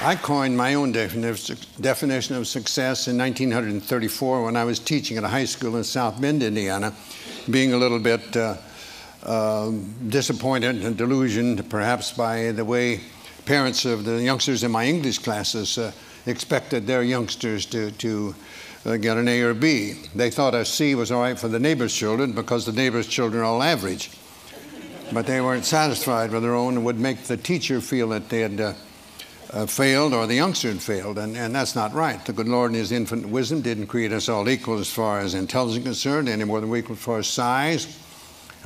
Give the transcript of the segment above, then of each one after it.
I coined my own definition of success in 1934 when I was teaching at a high school in South Bend, Indiana, being a little bit disappointed and delusioned perhaps by the way parents of the youngsters in my English classes expected their youngsters to get an A or B. They thought a C was all right for the neighbor's children because the neighbor's children are all average. But they weren't satisfied with their own and would make the teacher feel that they had failed or the youngster had failed, and that's not right. The good Lord in His infinite wisdom didn't create us all equal as far as intelligence is concerned, any more than we're equal as far as size,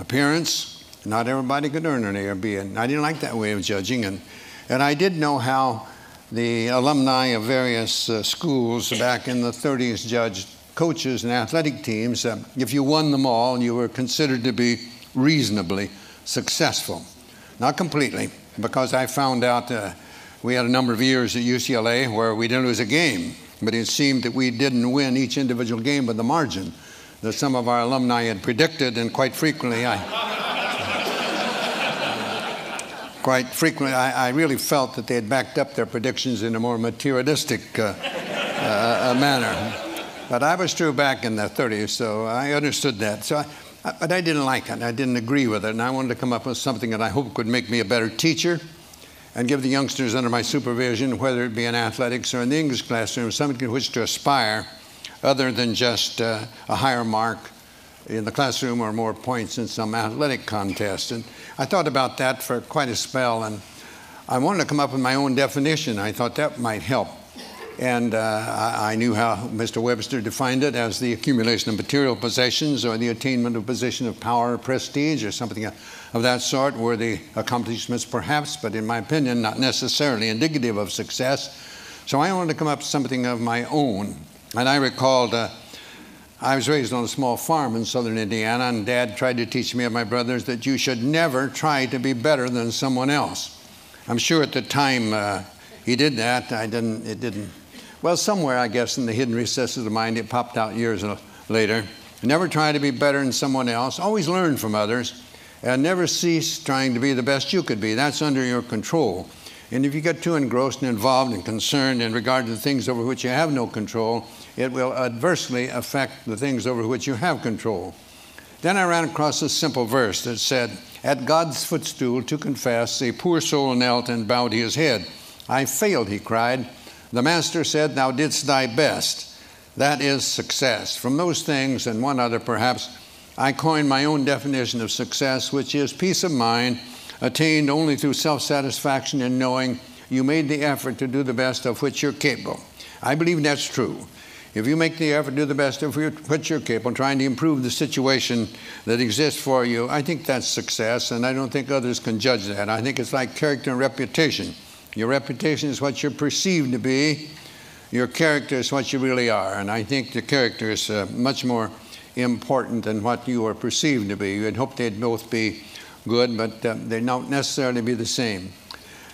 appearance. Not everybody could earn an A or B, and I didn't like that way of judging, and I did know how the alumni of various schools back in the 30s judged coaches and athletic teams. If you won them all, you were considered to be reasonably successful. Not completely, because I found out we had a number of years at UCLA where we didn't lose a game, but it seemed that we didn't win each individual game by the margin that some of our alumni had predicted, and quite frequently I really felt that they had backed up their predictions in a more materialistic manner. But I was true back in the 30s, so I understood that. But I didn't like it. I didn't agree with it, and I wanted to come up with something that I hope could make me a better teacher and give the youngsters under my supervision, whether it be in athletics or in the English classroom, something to which to aspire other than just a higher mark in the classroom or more points in some athletic contest. And I thought about that for quite a spell, and I wanted to come up with my own definition. I thought that might help. And I knew how Mr. Webster defined it as the accumulation of material possessions or the attainment of a position of power or prestige or something of that sort, worthy accomplishments perhaps, but in my opinion, not necessarily indicative of success. So I wanted to come up with something of my own. And I recalled I was raised on a small farm in southern Indiana, and Dad tried to teach me and my brothers that you should never try to be better than someone else. I'm sure at the time he did that. It didn't. Well, somewhere, I guess, in the hidden recesses of the mind, it popped out years later. Never try to be better than someone else. Always learn from others, and never cease trying to be the best you could be. That's under your control. And if you get too engrossed and involved and concerned in regard to the things over which you have no control, it will adversely affect the things over which you have control. Then I ran across a simple verse that said, "At God's footstool to confess, a poor soul knelt and bowed his head. I failed," he cried. "The Master said, thou didst thy best." That is success. From those things and one other perhaps, I coined my own definition of success, which is peace of mind attained only through self-satisfaction in knowing you made the effort to do the best of which you're capable. I believe that's true. If you make the effort to do the best of which you're capable, trying to improve the situation that exists for you, I think that's success, and I don't think others can judge that. I think it's like character and reputation. Your reputation is what you're perceived to be. Your character is what you really are. And I think the character is much more important than what you are perceived to be. You'd hope they'd both be good, but they don't necessarily be the same.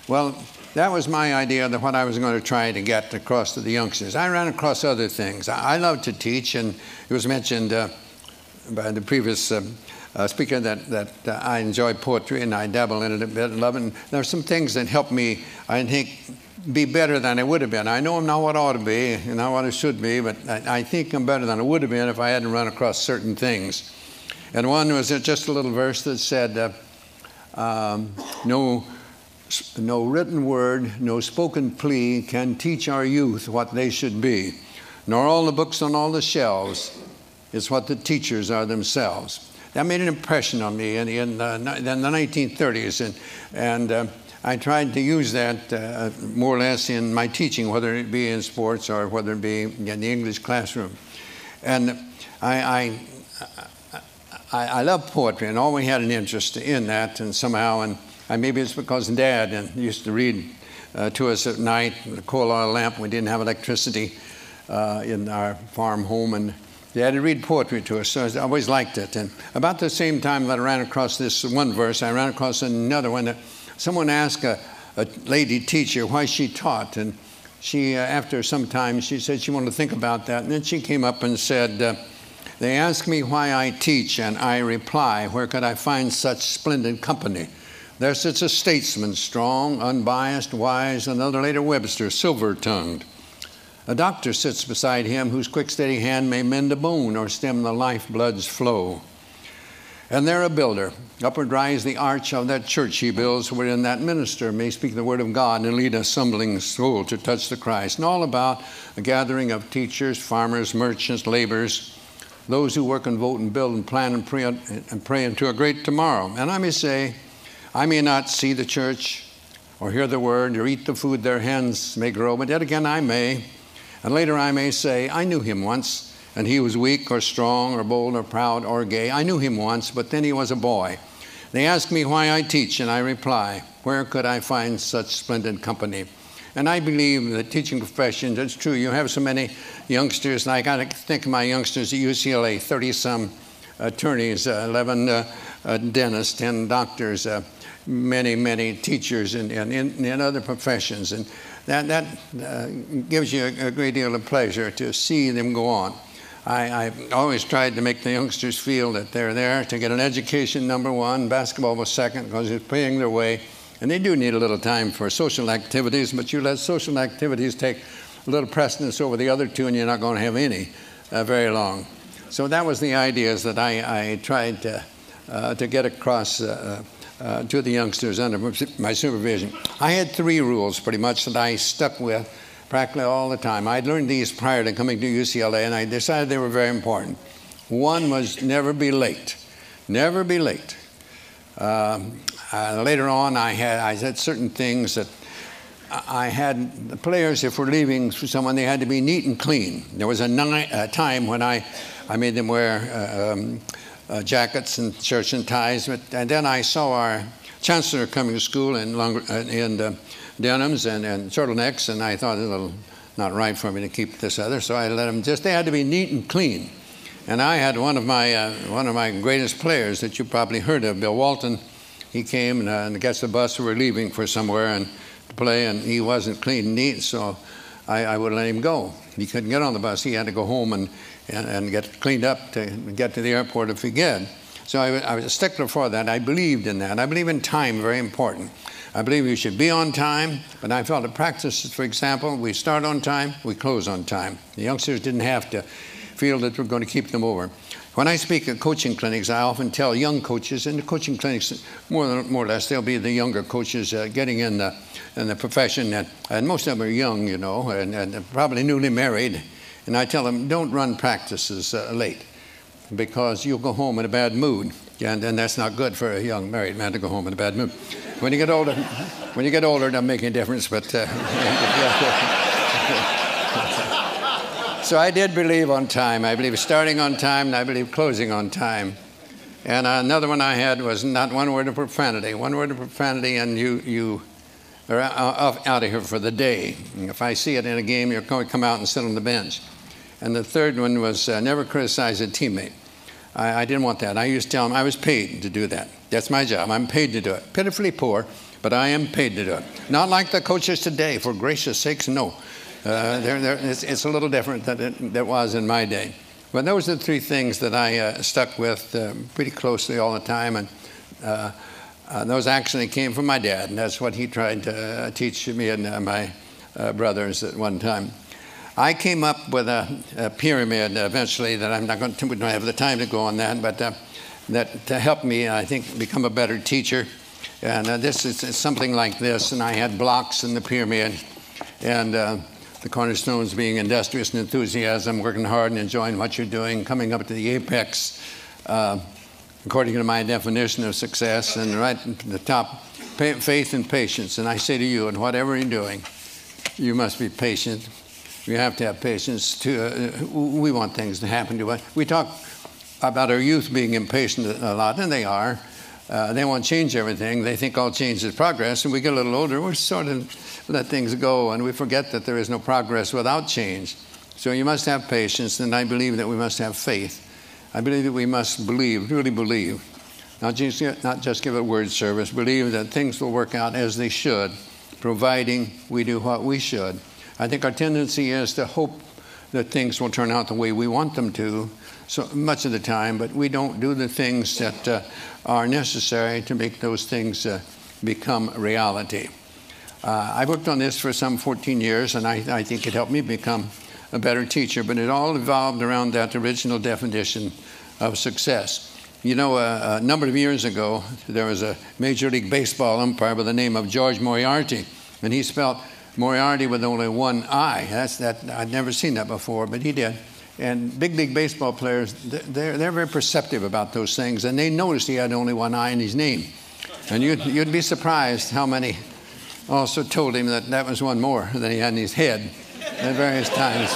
Well, that was my idea of what I was going to try to get across to the youngsters. I ran across other things. I love to teach, and it was mentioned by the previous speaker that I enjoy poetry, and I dabble in it a bit and love it. And there are some things that help me, I think, be better than I would have been. I know I'm not what I ought to be, and not what I should be, but I think I'm better than I would have been if I hadn't run across certain things. And one was just a little verse that said, no written word, no spoken plea can teach our youth what they should be, nor all the books on all the shelves is what the teachers are themselves. That made an impression on me in the 1930s, and I tried to use that more or less in my teaching, whether it be in sports or whether it be in the English classroom. And I love poetry and always had an interest in that, and somehow, and maybe it's because Dad used to read to us at night with a coal oil lamp. We didn't have electricity in our farm home, and Dad would read poetry to us, so I always liked it. And about the same time that I ran across this one verse, I ran across another one that someone asked a lady teacher why she taught, and she, after some time, she said she wanted to think about that, and then she came up and said, they ask me why I teach, and I reply, where could I find such splendid company? There sits a statesman, strong, unbiased, wise, another later Webster, silver-tongued. A doctor sits beside him whose quick, steady hand may mend a bone or stem the lifeblood's flow. And there a builder, upward rise the arch of that church he builds, wherein that minister may speak the word of God and lead a stumbling soul to touch the Christ. And all about a gathering of teachers, farmers, merchants, laborers, those who work and vote and build and plan and pray into a great tomorrow. And I may say, I may not see the church or hear the word or eat the food their hands may grow, but yet again I may. And later I may say, I knew him once. And he was weak or strong or bold or proud or gay. I knew him once, but then he was a boy. They ask me why I teach, and I reply, where could I find such splendid company? And I believe the teaching profession, it's true, you have so many youngsters, and I got to think of my youngsters at UCLA, 30-some attorneys, 11 dentists, 10 doctors, many teachers in other professions. And that gives you a great deal of pleasure to see them go on. I've always tried to make the youngsters feel that they're there to get an education, number one. Basketball was second because it's paying their way. And they do need a little time for social activities, but you let social activities take a little precedence over the other two, and you're not going to have any very long. So that was the ideas that I tried to get across to the youngsters under my supervision. I had 3 rules pretty much that I stuck with practically all the time. I'd learned these prior to coming to UCLA, and I decided they were very important. One was never be late. Never be late. Later on, I had certain things that I had the players, if we're leaving for someone, they had to be neat and clean. There was a time when I made them wear jackets and shirts and ties, and then I saw our chancellor coming to school in denims and turtlenecks, and I thought it was a little not right for me to keep this other, so I let them they had to be neat and clean. And I had one of my greatest players that you probably heard of, Bill Walton. He came and gets the bus. We were leaving for somewhere and to play, and he wasn't clean and neat, so I would let him go. He couldn't get on the bus. He had to go home and get cleaned up to get to the airport if he could. So I was a stickler for that. I believed in that. I believe in time, very important. I believe you should be on time, but I felt at practices, for example, we start on time, we close on time. The youngsters didn't have to feel that we're going to keep them over. When I speak at coaching clinics, I often tell young coaches, in the coaching clinics, more or less, they'll be the younger coaches getting in the profession, and most of them are young, you know, and probably newly married. And I tell them, don't run practices late, because you'll go home in a bad mood, and that's not good for a young married man to go home in a bad mood. When you get older, it doesn't make any difference. But so I did believe on time. I believe starting on time, and I believe closing on time. And another one I had was not one word of profanity. One word of profanity, and you are out of here for the day. And if I see it in a game, you're going to come out and sit on the bench. And the third one was never criticize a teammate. I didn't want that. I used to tell them I was paid to do that. That's my job. I'm paid to do it. Pitifully poor, but I am paid to do it. Not like the coaches today, for gracious sakes, no. It's a little different than it was in my day. But those are the 3 things that I stuck with pretty closely all the time. And those actually came from my dad, and that's what he tried to teach me and my brothers at one time. I came up with a pyramid eventually that we don't have the time to go on that, but that to help me, I think, become a better teacher. And this is something like this, and I had blocks in the pyramid, and the cornerstones being industrious and enthusiasm, working hard and enjoying what you're doing, coming up to the apex, according to my definition of success, and right at the top, faith and patience. And I say to you, in whatever you're doing, you must be patient. You have to have patience. We want things to happen to us. We talk about our youth being impatient a lot, and they are. They want to change everything. They think all change is progress, and we get a little older, we sort of let things go, and we forget that there is no progress without change. So you must have patience, and I believe that we must have faith. I believe that we must believe, really believe, not just give a word service, believe that things will work out as they should, providing we do what we should. I think our tendency is to hope that things will turn out the way we want them to so much of the time, but we don't do the things that are necessary to make those things become reality. I worked on this for some 14 years, and I think it helped me become a better teacher, but it all evolved around that original definition of success. You know, a number of years ago, there was a Major League Baseball umpire by the name of George Moriarty, and he spelled Moriarty with only one I. I'd never seen that before, but he did. And big league baseball players, they're very perceptive about those things, and they noticed he had only one I in his name. And you'd be surprised how many also told him that that was one more than he had in his head at various times.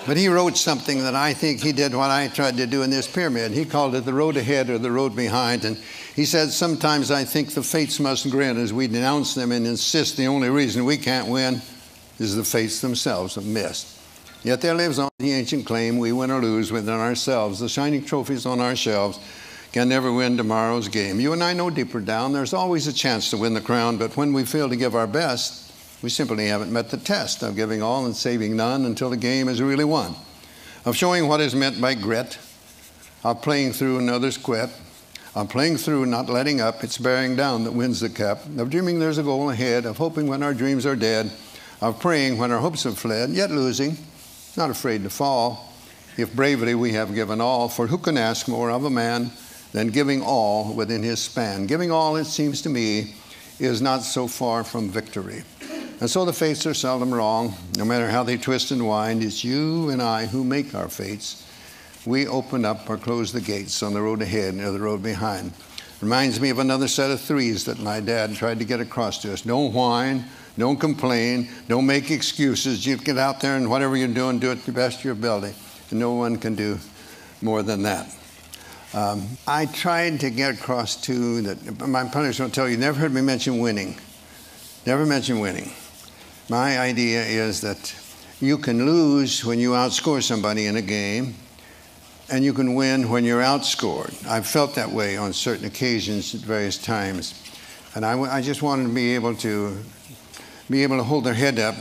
But he wrote something that I think he did what I tried to do in this pyramid. He called it the road ahead or the road behind. And he said, sometimes I think the fates must grin as we denounce them and insist the only reason we can't win is the fates themselves have missed. Yet there lives on the ancient claim, we win or lose within ourselves. The shining trophies on our shelves can never win tomorrow's game. You and I know deeper down there's always a chance to win the crown, but when we fail to give our best, we simply haven't met the test of giving all and saving none until the game is really won, of showing what is meant by grit, of playing through when others quit, of playing through not letting up, it's bearing down that wins the cup, of dreaming there's a goal ahead, of hoping when our dreams are dead, of praying when our hopes have fled, yet losing, not afraid to fall, if bravely we have given all, for who can ask more of a man than giving all within his span? Giving all, it seems to me, is not so far from victory. And so the fates are seldom wrong. No matter how they twist and wind, it's you and I who make our fates. We open up or close the gates on the road ahead or the road behind. Reminds me of another set of threes that my dad tried to get across to us. Don't whine, don't complain, don't make excuses. You get out there and whatever you're doing, do it to the best of your ability. And no one can do more than that. I tried to get across to that. My punish will tell you, never heard me mention winning. Never mention winning. My idea is that you can lose when you outscore somebody in a game, and you can win when you're outscored. I've felt that way on certain occasions at various times. And I just wanted to be able to hold their head up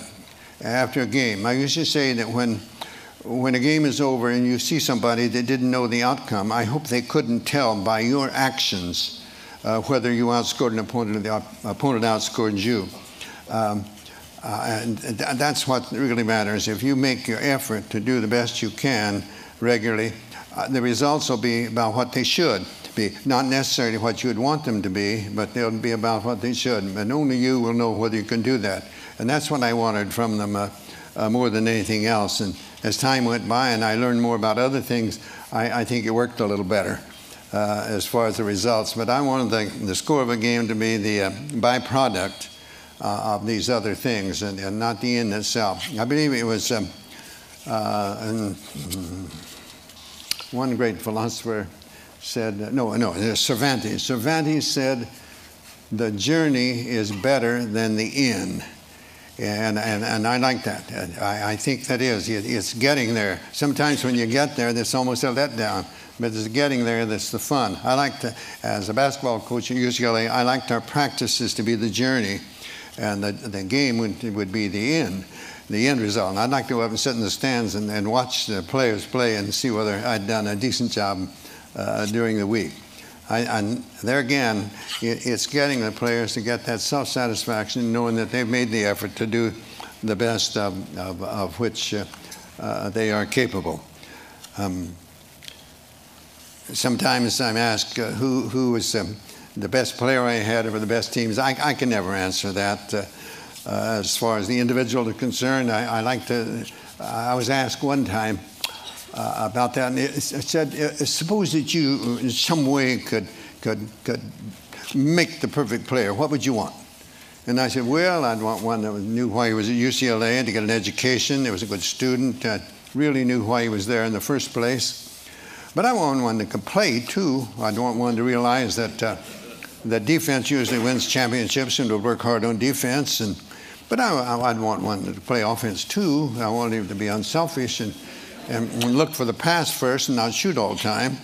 after a game. I used to say that when a game is over and you see somebody that didn't know the outcome, I hope they couldn't tell by your actions whether you outscored an opponent or the opponent outscored you. And that's what really matters. If you make your effort to do the best you can regularly, the results will be about what they should be. Not necessarily what you would want them to be, but they'll be about what they should. And only you will know whether you can do that. And that's what I wanted from them more than anything else. And as time went by and I learned more about other things, I think it worked a little better as far as the results. But I wanted the score of a game to be the byproduct of these other things and not the end itself. I believe it was one great philosopher said, Cervantes. Cervantes said, the journey is better than the end. And I like that. I think that is. It's getting there. Sometimes when you get there, there's almost a letdown. But it's getting there that's the fun. I like to, as a basketball coach at UCLA, I liked our practices to be the journey. And the game would be the end result. And I'd like to go up and sit in the stands and watch the players play and see whether I'd done a decent job during the week. There again, it's getting the players to get that self-satisfaction, knowing that they've made the effort to do the best of which they are capable. Sometimes I'm asked who was the best player I had over the best teams. I can never answer that. As far as the individual is concerned, I was asked one time about that, and it said, suppose that you in some way could make the perfect player, what would you want? And I said, well, I'd want one that knew why he was at UCLA, to get an education, he was a good student, really knew why he was there in the first place. But I want one that could play, too. I'd want one to realize that defense usually wins championships and to work hard on defense. But I'd want one to play offense, too. I want him to be unselfish and look for the pass first and not shoot all the time.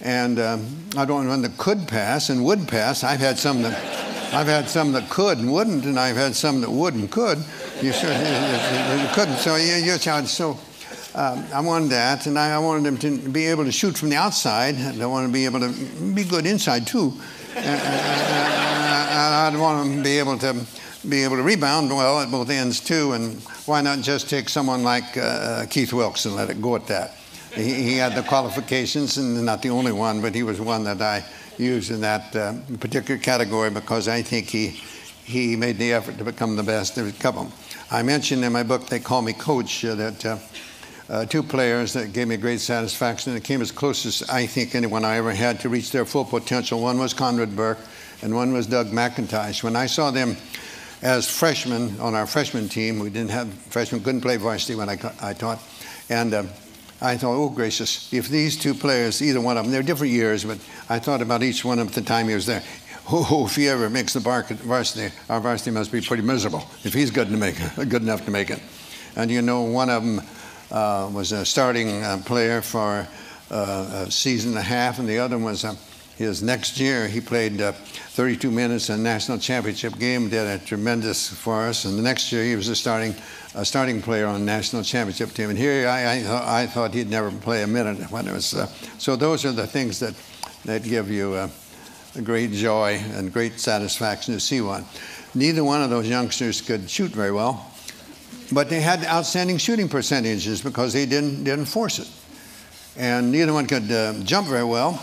And I'd want one that could pass and would pass. I've had some that could and wouldn't, and I've had some that would and could. You couldn't. So I wanted that, and I wanted him to be able to shoot from the outside. I wanted to be able to be good inside, too. I'd want them to be able to rebound well at both ends too. And why not just take someone like Keith Wilkes and let it go at that? He had the qualifications, and not the only one, but he was one that I used in that particular category because I think he made the effort to become the best. There was a couple. I mentioned in my book, They Call Me Coach, that two players that gave me great satisfaction, and it came as close as I think anyone I ever had to reach their full potential. One was Conrad Burke, and one was Doug McIntosh. When I saw them as freshmen on our freshman team, we didn't have freshmen, couldn't play varsity when I taught, and I thought, oh gracious, if these two players, either one of them, they're different years, but I thought about each one of them at the time he was there. Oh, if he ever makes the varsity, our varsity must be pretty miserable if he's good enough to make it. And you know, one of them was a starting player for a season and a half, and the other was his next year. He played 32 minutes in a national championship game, did a tremendous for us. And the next year he was a starting player on the national championship team. And here I thought he'd never play a minute when it was. So those are the things that give you a great joy and great satisfaction to see one. Neither one of those youngsters could shoot very well, but they had outstanding shooting percentages because they didn't force it. And neither one could jump very well,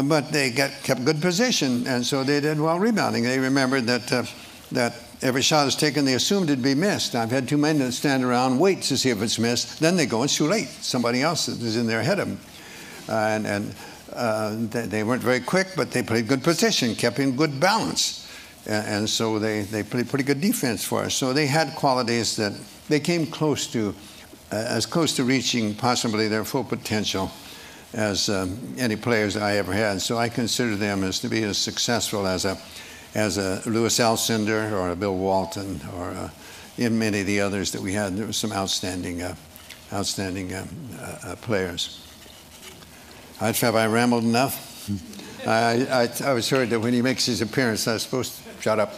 but they kept good position, and so they did well rebounding. They remembered that every shot is taken, they assumed it'd be missed. I've had two men that stand around and wait to see if it's missed. Then they go, it's too late. Somebody else is in there ahead of them. They weren't very quick, but they played good position, kept in good balance. And so they played pretty good defense for us. So they had qualities that they came close to, as close to reaching possibly their full potential as any players I ever had. So I consider them as to be as successful as a Louis Alcindor or a Bill Walton or in many of the others that we had. There were some outstanding players. Have I rambled enough? I was heard that when he makes his appearance, I was supposed to shut up.